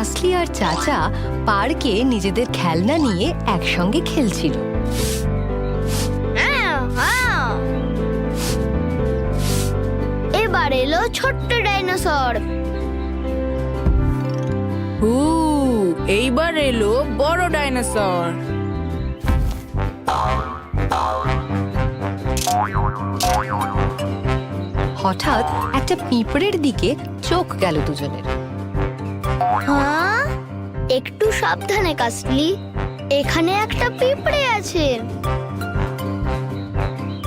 কাসলি আর চাচা পার্কে নিজেদের খেলনা নিয়ে একসঙ্গে খেলছিল। এবার এলো ছোট্ট ডাইনোসর। এইবার এলো বড় ডাইনোসর। হঠাৎ একটা পিঁপড়ের দিকে চোখ গেল দুজনের। হ্যাঁ, একটু সাবধানে কাসলি, এখানে একটা পিঁপড়ে আছে।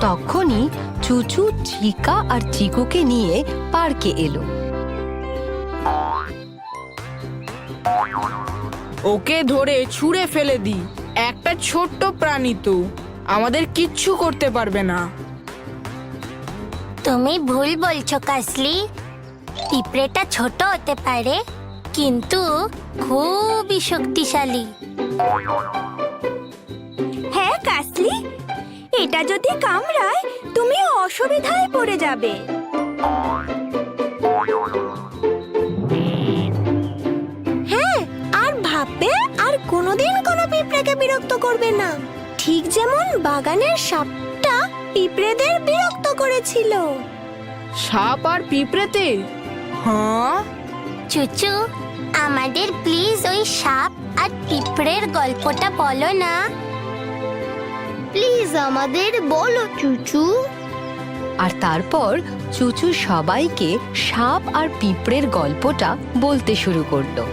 তখনই চুচু চিকা আর চিকুকে নিয়ে পার্কে এলো। ওকে ধরে ছুঁড়ে ফেলে দি। একটা ছোট্ট প্রাণী তো, আমাদের কিচ্ছু করতে পারবে না। তুমি ভুল বলছো কাসলি। পিঁপড়েটা ছোট হতে পারে, কিন্তু খুবই শক্তিশালী। হ্যাঁ কাসলি, এটা যদি কামড়ায় তুমি অসুবিধায় পড়ে যাবে। হ্যাঁ, আর ভাববে আর কোনোদিন কোনো পিঁপড়েকে বিরক্ত করবে না, ঠিক যেমন বাগানের সাপটা পিঁপড়েদের বিরক্ত করেছিল। সাপ আর পিঁপড়েতে? হ্যাঁ, চুচু, আমাদের প্লিজ ওই সাপ আর পিঁপড়ের গল্পটা বলো না। প্লিজ আমাদের বলো চুচু। আর তারপর চুচু সবাইকে সাপ আর পিঁপড়ের গল্পটা বলতে শুরু করলো।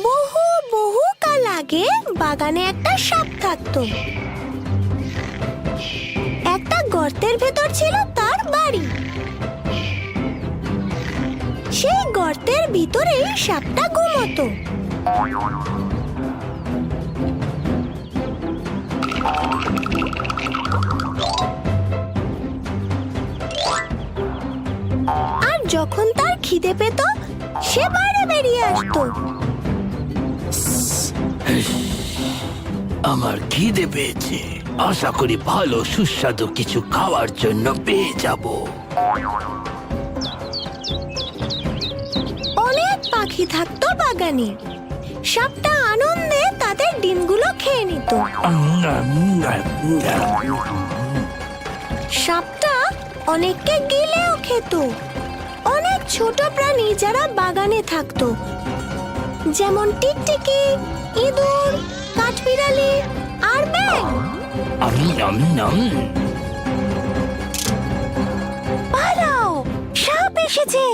বহু বহু কাল আগে বাগানে একটা সাপ থাকতো। একটা গর্তের ভেতর ছিল তার বাড়ি। সেই গর্তের ভিতরেই সাপটা ঘুমোতো। আর যখন তার খিদে পেত, সে বাইরে বেরিয়ে আসতো। আমার খিদে পেয়েছে, আশা করি ভালো সুস্বাদু কিছু খাওয়ার জন্য পেয়ে যাব। অনেক পাখি থাকতো বাগানে। সাপটা আনন্দে তাদের ডিমগুলো খেয়ে নিত। সাপটা অনেককে গিলেও খেত। অনেক ছোট প্রাণী যারা বাগানে থাকতো, যেমন টিকটিকি, ইঁদুর, কাঠবিড়ালি আর ব্যাঙ। পালাও, সাপ এসেছে।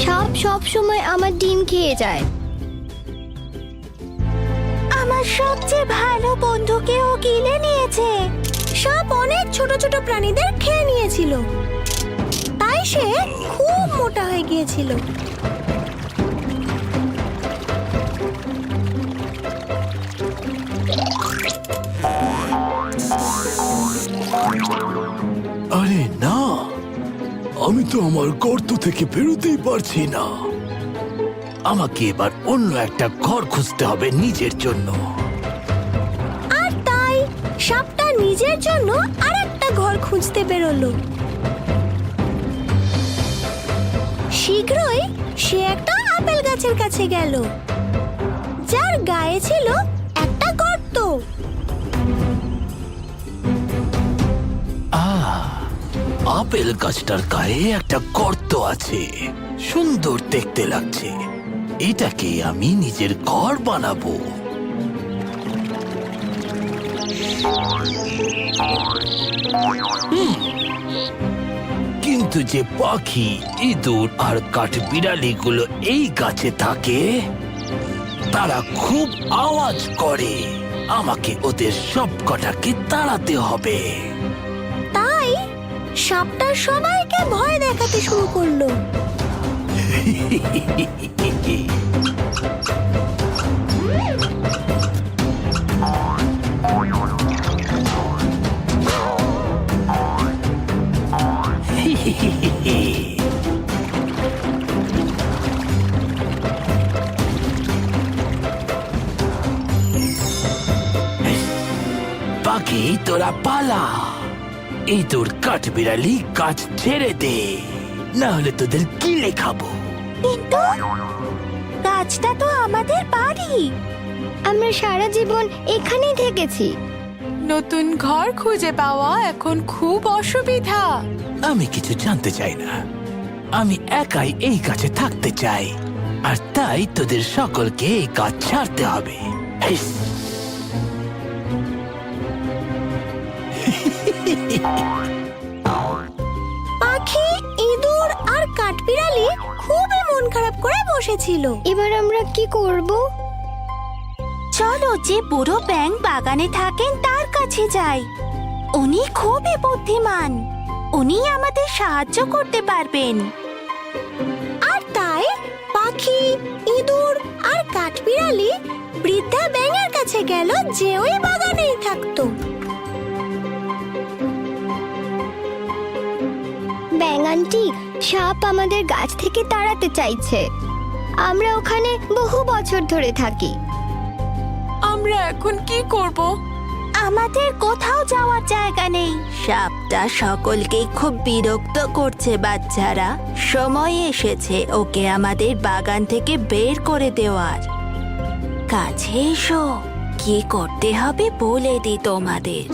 সাপ সব সময় আমার ডিম খেয়ে যায়। আমার সবচেয়ে ভালো বন্ধুকেও গিলে নিয়েছে। সাপ অনেক ছোট ছোট প্রাণীদের খেয়ে নিয়েছিল, তাই সে খুব মোটা হয়ে গিয়েছিল। আরে না, আমি তো আমার গর্ত থেকে বেরোতেই পারছি না। আমাকে এবার অন্য একটা ঘর খুঁজতে হবে নিজের জন্য। আর তাই সাপটা নিজের জন্য আরেকটা ঘর খুঁজতে বেরোলো। শীঘ্রই সে একটা আপেল গাছের কাছে গেল, যার গায়ে ছিল একটা গর্ত। আপেল গাছটার গায়ে একটা গর্ত আছে, সুন্দর দেখতে লাগছে। এটাকে আমি নিজের ঘর বানাবো। কিন্তু যে পাখি, ইঁদুর আর কাঠবিড়ালিগুলো এই গাছে থাকে, তারা খুব আওয়াজ করে। আমাকে ওদের সব কটাকে তাড়াতে হবে। তাই সাপটা সবাইকে ভয় দেখাতে শুরু করলো। পাখি তোরা পালা। ইঁদুর কাঠবিড়ালি গাছ ছেড়ে দে, না হলে তোদের গিলে খাবো। কিন্তু গাছটা তো আমাদের বাড়ি। আমরা সারা জীবন এখানেই থেকেছি। নতুন ঘর খুঁজে পাওয়া এখন খুব অসুবিধা। আমি কিছু জানতে চাই না, আমি একাই এই গাছে থাকতে চাই, আর তাই তোদের সকলকে এই গাছ ছাড়তে হবে। হিস। পাখি, ইঁদুর আর কাঠবিড়ালি খুবই মন খারাপ করে বসেছিল। এবার আমরা কি করব? চলো যে বুড়ো ব্যাঙ বাগানে থাকেন তার কাছে যাই। উনি খুবই বুদ্ধিমান, উনি আমাদের সাহায্য করতে পারবেন। আর তাই পাখি, ইঁদুর আর কাঠবিড়ালি বৃদ্ধা ব্যাঙের কাছে গেল, যে ওই বাগানেই থাকতো। ব্যাঙ আন্টি, সাপ আমাদের গাছ থেকে তাড়াতে চাইছে। আমরা ওখানে বহু বছর ধরে থাকি। আমরা এখন কি করব? আমাদের কোথাও যাওয়ার জায়গা নেই। সাপটা সকলকে খুব বিরক্ত করছে বাচ্চারা। সময় এসেছে ওকে আমাদের বাগান থেকে বের করে দেওয়ার। কাছে এসো, কি করতে হবে বলে দিই তোমাদের।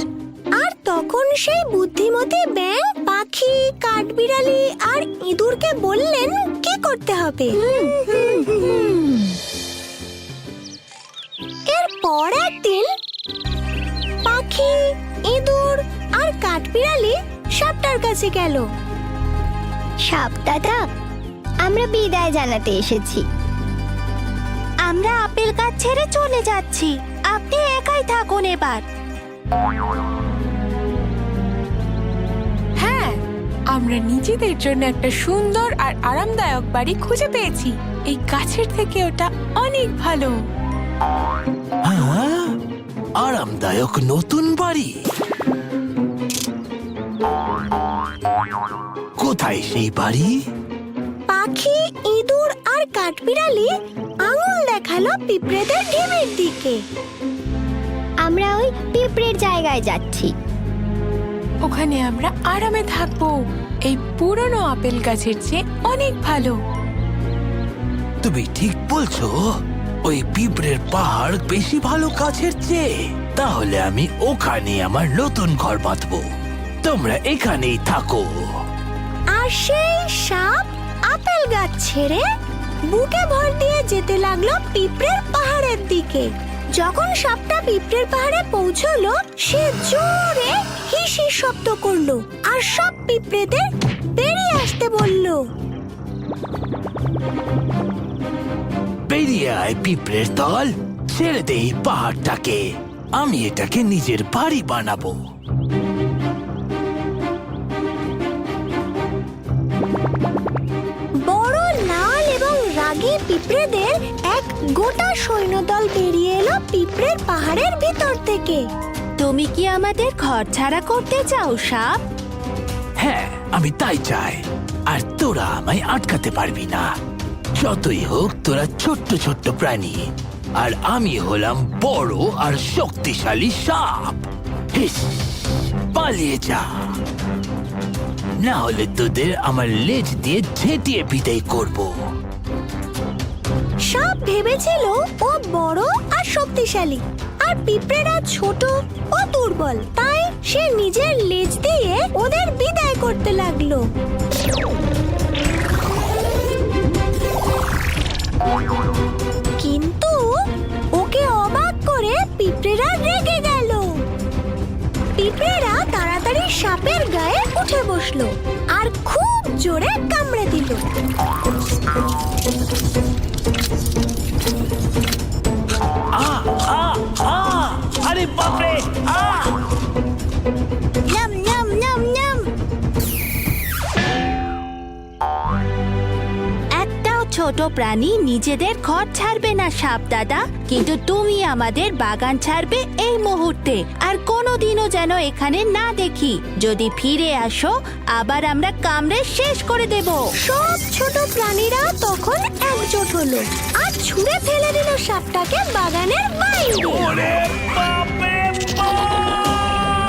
আর তখন সেই বুদ্ধিমতী ব্যাঙ পাখি, কাঠবিড়ালি আর ইঁদুরকে বললেন কি করতে হবে। এরপর একদিন পাখি, ইঁদুর আর কাঠবিড়ালি সাপটার কাছে গেল। সাপ দাদা, আমরা বিদায় জানাতে এসেছি। আমরা আপেল গাছ ছেড়ে চলে যাচ্ছি, আপনি একাই থাকুন এবার। হ্যাঁ, আমরা নিজেদের জন্য একটা সুন্দর আর আরামদায়ক বাড়ি খুঁজে পেয়েছি। এই গাছের থেকে ওটা অনেক ভালো। হ্যাঁ, আরামদায়ক নতুন বাড়ি। কোথায় সেই বাড়ি? পাখি, ইঁদুর আর কাঠবিড়ালি আঙুল দেখালো পিঁপড়েদের ঢিবির দিকে। আমরা ওই পিঁপড়ের জায়গায় যাচ্ছি। ওখানে আমরা আরামে থাকবো। এই পুরনো আপেল গাছের চেয়ে অনেক ভালো। তুমি ঠিক বলছো, ওই পিঁপড়ের পাহাড় বেশি ভালো গাছের চেয়ে। তাহলে আমি ওখানে আমার নতুন ঘর বাঁধবো, তোমরা এখানেই থাকো। আর সেই সাপ আপেল গাছ ছেড়ে বুকে ভর দিয়ে যেতে লাগলো পিঁপড়ের পাহাড়ের দিকে। যখন সাপটা পিঁপড়ের পাহাড়ে পৌঁছলো, সে জোরে হিসি শব্দ করলো আর সব পিঁপড়েদের বেরিয়ে আসতে বলল। বেরিয়ে আয় পিঁপড়ের দল, ছেড়ে দে এই পাহাড়টাকে। আমি এটাকে নিজের বাড়ি বানাবো। বড় লাল এবং রাগী পিঁপড়েদের এক গোটা সৈন্যদল বেরিয়ে এলো পিঁপড়ের পাহাড়ের ভিতর থেকে। তুমি কি আমাদের ঘর ছাড়া করতে চাও সাপ? হ্যাঁ, আমি তাই চাই, আর তোরা আমায় আটকাতে পারবি না। যতই হোক তোরা ছোট্ট ছোট্ট প্রাণী, আর আমি হলাম বড় আর শক্তিশালী সাপ। হিস, পালিয়ে যা, না হলে তোদের আমার লেজ দিয়ে ঝেঁটিয়ে বিদায় করব। সাপ ভেবেছিল ও বড় আর শক্তিশালী, আর পিঁপড়েরা ছোট ও দুর্বল। তাই সে নিজের লেজ দিয়ে ওদের বিদায় করতে লাগলো। কিন্তু ওকে অবাক করে পিঁপড়েরা রেগে গেল। পিঁপড়েরা তাড়াতাড়ি সাপের গায়ে উঠে বসলো আর খুব জোরে কামড়ে দিল। আরে বাপরে! নাম নাম নাম নাম। একটাও ছোট প্রাণী নিজেদের ঘর ছাড়বে না সাপ দাদা, কিন্তু তুমি আমাদের বাগান ছাড়বে এই মুহূর্তে, আর কোনোদিনও যেন এখানে না দেখি। যদি ফিরে আসো, আবার আমরা কামড়ে শেষ করে দেব। সব ছোট প্রাণীরা তখন একজোট হলো আর ছুঁড়ে ফেলে দিল সাপটাকে বাগানের বাইরে। ওরে বাপরে বাপ!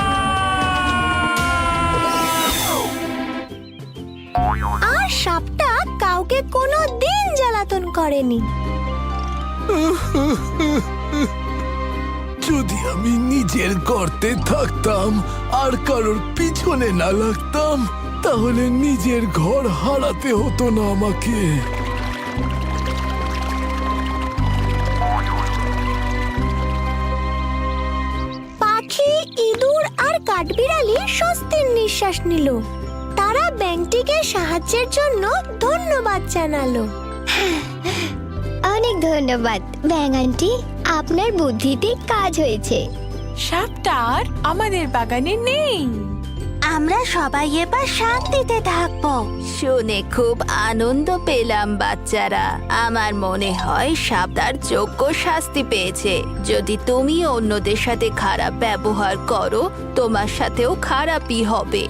আর সাপটা কাউকে কোনো দিন জ্বালাতন করেনি। যদি আমি নিজের গর্তে থাকতাম আর কারোর পিছনে না লাগতাম, তাহলে নিজের ঘর হারাতে হতো না আমাকে। পাখি, ইঁদুর আর কাঠবিড়ালি স্বস্তির নিঃশ্বাস নিল। তারা ব্যাঙটিকে সাহায্যের জন্য ধন্যবাদ জানালো। অনেক ধন্যবাদ ব্যাঙ আন্টি, আপনার বুদ্ধিতে কাজ হয়েছে। সাপটা আর আমাদের বাগানে নেই। আমরা সবাই এবার শান্তিতে থাকবো। শুনে খুব আনন্দ পেলাম বাচ্চারা। আমার মনে হয় সাপ তার যোগ্য শাস্তি পেয়েছে। যদি তুমি অন্যদের সাথে খারাপ ব্যবহার করো, তোমার সাথেও খারাপই হবে।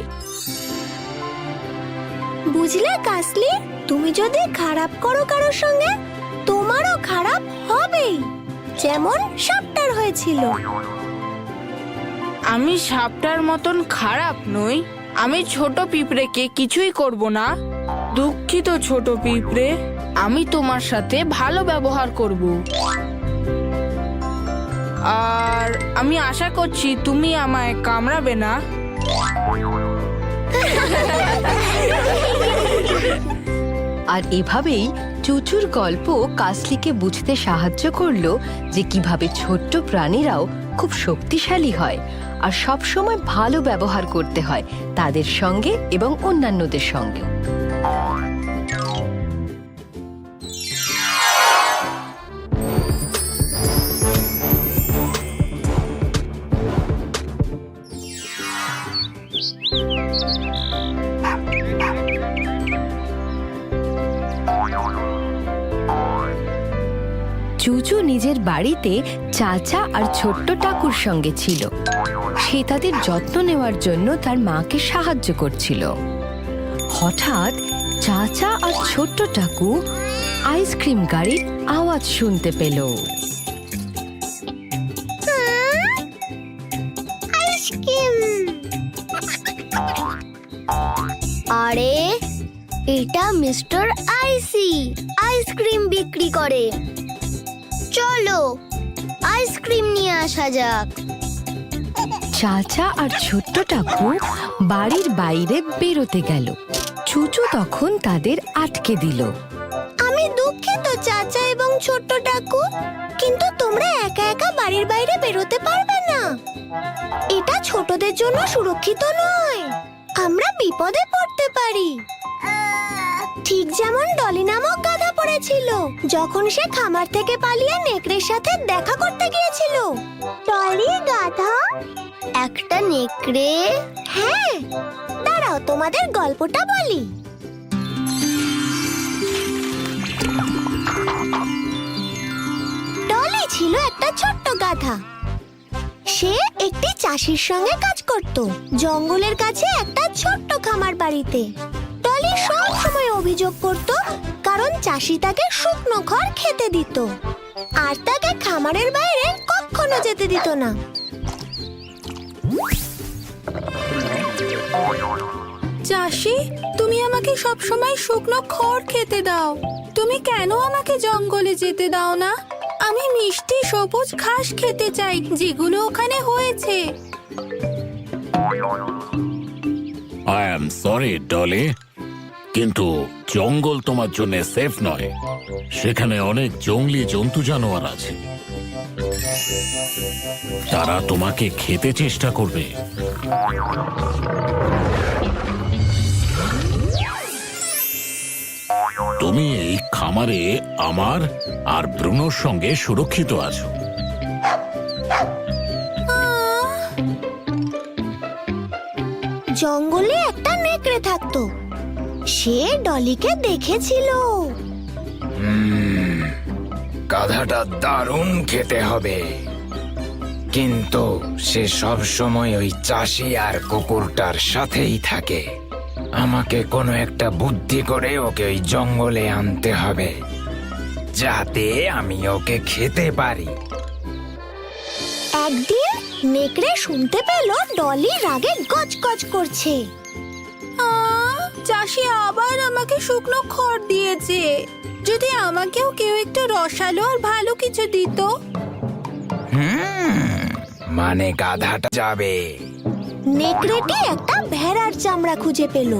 বুঝলে কাসলি, তুমি যদি খারাপ করো কারোর সঙ্গে, তোমারও খারাপ হবেই, যেমন সাপটার হয়েছিল। আমি সাপটার মতন খারাপ নই। আমি ছোট পিঁপড়েকে কিছুই করব না। দুঃখিত ছোট পিঁপড়ে, আমি তোমার সাথে ভালো ব্যবহার করব। আর আমি আশা করছি তুমি আমায় কামড়াবে না। আর এভাবেই চুচুর গল্প কাসলিকে বুঝতে সাহায্য করলো যে কিভাবে ছোট্ট প্রাণীরাও খুব শক্তিশালী হয় আর সব সময় ভালো ব্যবহার করতে হয় তাদের সঙ্গে এবং অন্যান্যদের সঙ্গেও। চুচু নিজের বাড়িতে চাচা আর ছোট্ট টাকুর সঙ্গে ছিল। সে তাদের যত্ন নেওয়ার জন্য তার মাকে সাহায্য করছিল। হঠাৎ চাচা আর ছোট্ট টাকু আইসক্রিম গাড়ির আওয়াজ শুনতে পেল। আইসক্রিম! আরে, এটা মিস্টার আইসি আইসক্রিম বিক্রি করে। চলো আইসক্রিম নিয়ে আসা যাক। চাচা আর ছোট্ট টাকু বাড়ির বাইরে বেরোতে গেল। চুচু তখন তাদের আটকে দিল। আমি দুঃখিত চাচা এবং ছোট্ট টাকু, কিন্তু তোমরা একা একা বাড়ির বাইরে বেরোতে পারবে না। এটা ছোটদের জন্য সুরক্ষিত নয়। আমরা বিপদে পড়তে পারি। ঠিক যেমন ডলি নামক গাধা পড়েছিল যখন সে খামার থেকে পালিয়ে নেকড়ের সাথে দেখা করতে গিয়েছিল। ডলি গাধা, একটা নেকড়ে? হ্যাঁ, দাঁড়াও তোমাদের গল্পটা বলি। ডলি ছিল একটা ছোট্ট গাধা। সে একটি চাষির সঙ্গে কাজ করত জঙ্গলের কাছে একটা ছোট্ট খামার বাড়িতে। ডলি সব সময় অভিযোগ করত কারণ চাষি তাকে শুকনো খড় খেতে দিত আর তাকে খামারের বাইরে কখনো যেতে দিত না। চাষি, তুমি আমাকে সব সময় শুকনো খড় খেতে দাও। তুমি কেন আমাকে জঙ্গলে যেতে দাও না? আমি মিষ্টি সবুজ ঘাস খেতে চাই যেগুলো ওখানে হয়েছে। আই এম সরি ডলি, কিন্তু জঙ্গল তোমার জন্য সেফ নয়। সেখানে অনেক জঙ্গলি জন্তু জানোয়ার আছে, তারা তোমাকে খেতে চেষ্টা করবে। তুমি এই খামারে আমার আর ব্রুনোর সঙ্গে সুরক্ষিত আছো। জঙ্গলে একটা নেকড়ে থাকতো। সে ডলিকে দেখেছিল। গাধাটা দারুণ খেতে হবে, কিন্তু সে সব সময় ওই চাষি আর কুকুরটার সাথেই থাকে। আমাকে কোনো একটা বুদ্ধি করে ওকে ওই জঙ্গলে আনতে হবে, যাতে আমি ওকে খেতে পারি। একদিন নেকড়ে শুনতে পেল ডলি রাগে গজগজ করছে। চাষি আবার আমাকে শুকনো খড় দিয়েছে। যদি আমাকেও কেউ একটু রসালো আর ভালো কিছু দিত। মানে গাধাটা যাবে। নেকড়েটি একটা ভেড়ার চামড়া খুঁজে পেল।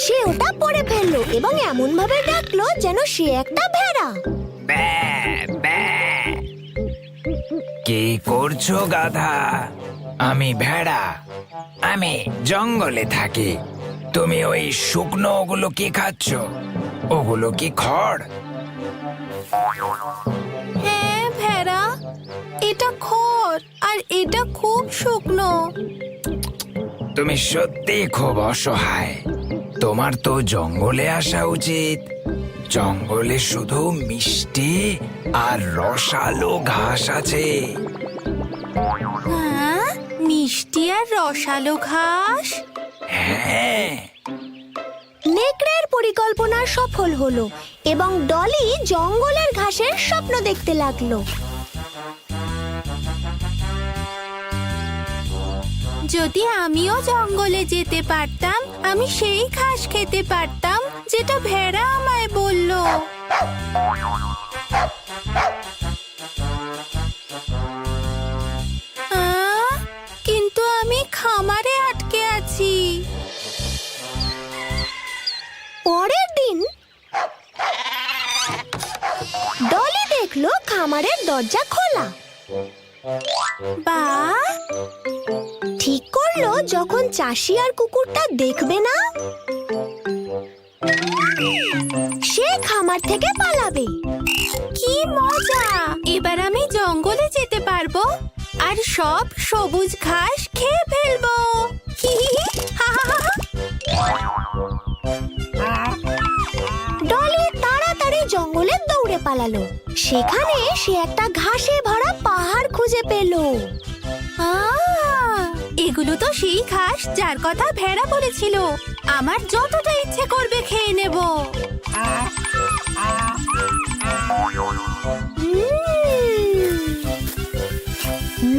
সে ওটা পড়ে ফেললো এবং এমন ভাবে ডাকলো যেন সে একটা ভেড়া। কি করছো গাধা? আমি ভেড়া, আমি জঙ্গলে থাকি। তুমি ওই শুকনো ওগুলো কি খাচ্ছ? ওগুলো কি খড়? হ্যাঁ ভেড়া, এটা খড় আর এটা খুব শুকনো। তুমি সত্যি খুব অসহায়। তোমার তো জঙ্গলে আসা উচিত। জঙ্গলে শুধু মিষ্টি আর রসালো ঘাস আছে। হ্যাঁ, মিষ্টি আর রসালো ঘাস। হ্যাঁ, নেকড়ের পরিকল্পনা সফল হলো এবং ডলি জঙ্গলের ঘাসের স্বপ্ন দেখতে লাগলো। যদি আমিও জঙ্গলে যেতে পারতাম, আমি সেই ঘাস খেতে পারতাম যেটা ভেড়া আমায় বলল। কিন্তু আমি খামারে আটকে আছি। পরের দিন ডলি দেখলো খামারের দরজা খোলা। বাহ, ঠিক করলো যখন চাষি আর কুকুরটা দেখবে না, সে খামার থেকে পালাবে। কি মজা! এবার আমি জঙ্গলে যেতে পারবো আর সব সবুজ ঘাস খেয়ে ফেলবো। ডলি তাড়াতাড়ি জঙ্গলে দৌড়ে পালালো। সেখানে সে একটা ঘাসে ভরা পাহাড় খুঁজে পেল। এগুলো তো সেই ঘাস যার কথা ভেড়া বলেছিল। আমার যতটা ইচ্ছে করবে খেয়ে নেব।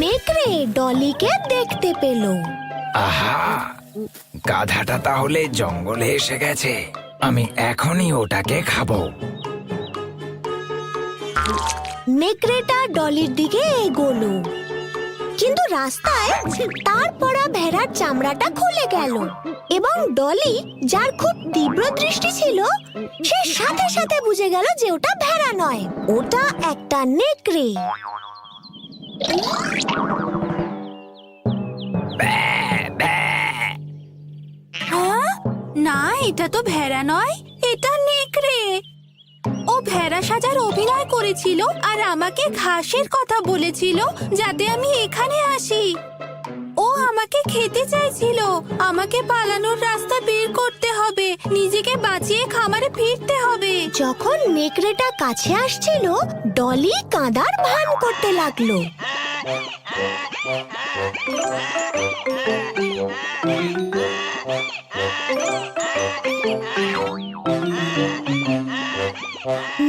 নেকড়ে ডলিকে দেখতে পেল। আহা, গাধাটা তাহলে জঙ্গলে এসে গেছে। আমি এখনই ওটাকে খাবো। নেকড়েটা ডলির দিকে এগোলো, কিন্তু রাস্তায় তার পরা ভেড়ার চামড়াটা খুলে গেল এবং ডলি, যার খুব তীব্র দৃষ্টি ছিল, সে সাথে সাথে বুঝে গেল যে ওটা ভেড়া নয়, ওটা একটা নেকড়ে। না, এটা তো ভেড়া নয়, এটা নেকড়ে। ও ভেড়া সাজার অভিনয় করেছিল আর আমাকে ঘাসের কথা বলেছিল যাতে আমি এখানে আসি। ও আমাকে খেতে চাইছিল। আমাকে পালানোর রাস্তা বের করতে হবে, নিজেকে বাঁচিয়ে খামারে ফিরতে হবে। যখন নেকড়েটা কাছে আসছিল, ডলি কাঁদার ভান করতে লাগলো।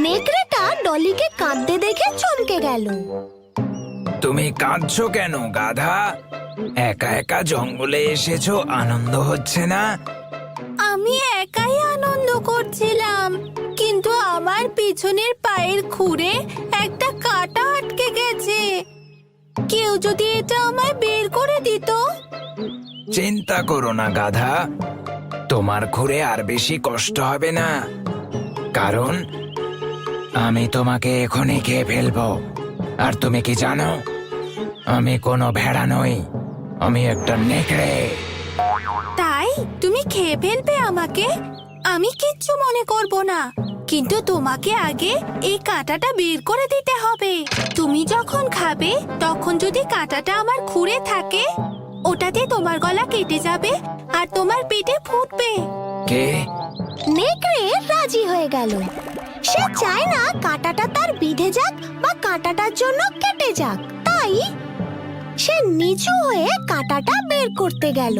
নেকড়েটা ডলিকে কাঁদতে দেখে চমকে গেল। তুমি কাঁদছো কেন গাধা? একা একা জঙ্গলে এসেছো, আনন্দ হচ্ছে না? আমি একাই আনন্দ করছিলাম, কিন্তু আমার পিছনের পায়ের খুঁড়ে একটা কাঁটা আটকে গেছে। কেউ যদি এটা আমায় বের করে দিত। চিন্তা করো না গাধা, তোমার খুঁড়ে আর বেশি কষ্ট হবে না, কারণ আমি তোমাকে এখনই খেয়ে ফেলবো। আর তুমি কি জানো, আমি কোনো ভেড়া নই, আমি একটা নেকড়ে। তাই তুমি খেয়ে ফেলবে আমাকে? আমি কিচ্ছু মনে করব না, কিন্তু তোমাকে আগে এই কাঁটাটা বের করে দিতে হবে। তুমি যখন খাবে তখন যদি কাঁটাটা আমার খুঁড়ে থাকে, ওটাতে তোমার গলা কেটে যাবে আর তোমার পেটে ফুটবে। কে? নেকড়ে রাজি হয়ে গেল। সে চায় না কাঁটাটা তার বিঁধে যাক বা কাঁটাটার জন্য কেটে যাক, তাই সে নিচু হয়ে কাঁটাটা বের করতে গেল।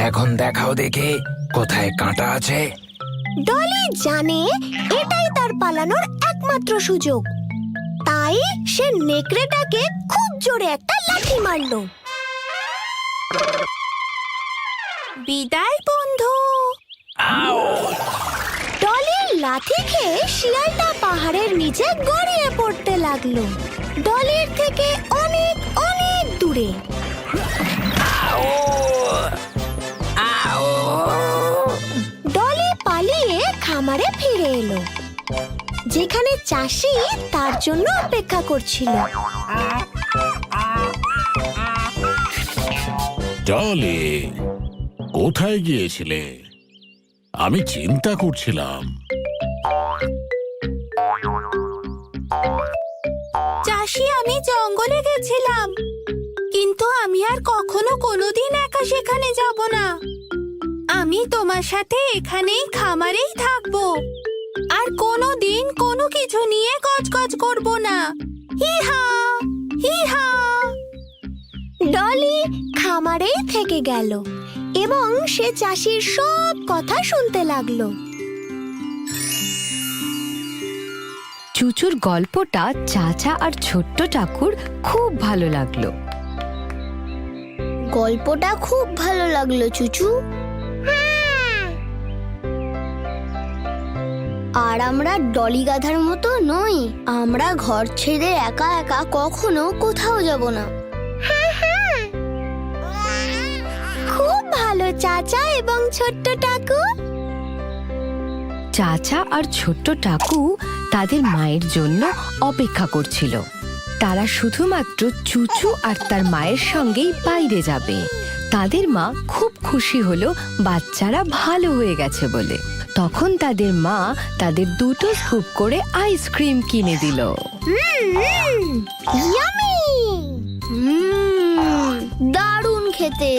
এখন দেখাও দেখে কোথায় কাঁটা আছে। ডলি জানে এটাই তার পালানোর একমাত্র সুযোগ, তাই সে নেকড়েটাকে খুব জোরে একটা লাথি মারলো। বিদায় বন্ধু। ডলির লাথি খেয়ে শিয়ালটা পাহাড়ের নিচে গড়িয়ে পড়তে লাগলো, ডলির থেকে অনেক অনেক দূরে। ডলি পালিয়ে খামারে ফিরে এলো, যেখানে চাষি তার জন্য অপেক্ষা করছিল। ডলি, কোথায় গিয়েছিলে? আমি চিন্তা করছিলাম। চাষি, আমি জঙ্গলে গেছিলাম, কিন্তু আমি আর কখনো কোনোদিন একা সেখানে যাব না। আমি তোমার সাথে এখানেই খামারেই থাকবো, আর কোনোদিন কোনো কিছু নিয়ে গজগজ করব না। হিহা হিহা। ডলি খামারেই থেকে গেল এবং সে চাষির সব কথা শুনতে লাগলো। চুচুর গল্পটা চাচা আর ছোট্ট ঠাকুর খুব ভালো লাগলো। গল্পটা খুব ভালো লাগলো চুচু। আর আমরা ডলি গাধার মতো নই, আমরা ঘর ছেড়ে একা একা কখনো কোথাও যাব না। খুব ভালো চাচা এবং ছোট্ট টাকু। চাচা আর ছোট্ট টাকু তাদের মায়ের জন্য অপেক্ষা করছিল। তারা শুধুমাত্র চুচু আর তার মায়ের সঙ্গেই বাইরে যাবে। তাদের মা খুব খুশি হলো বাচ্চারা ভালো হয়ে গেছে বলে। তখন তাদের মা তাদের 2টো স্কুপ করে আইসক্রিম কিনে দিল। ইয়ামি! দারুণ খেতে।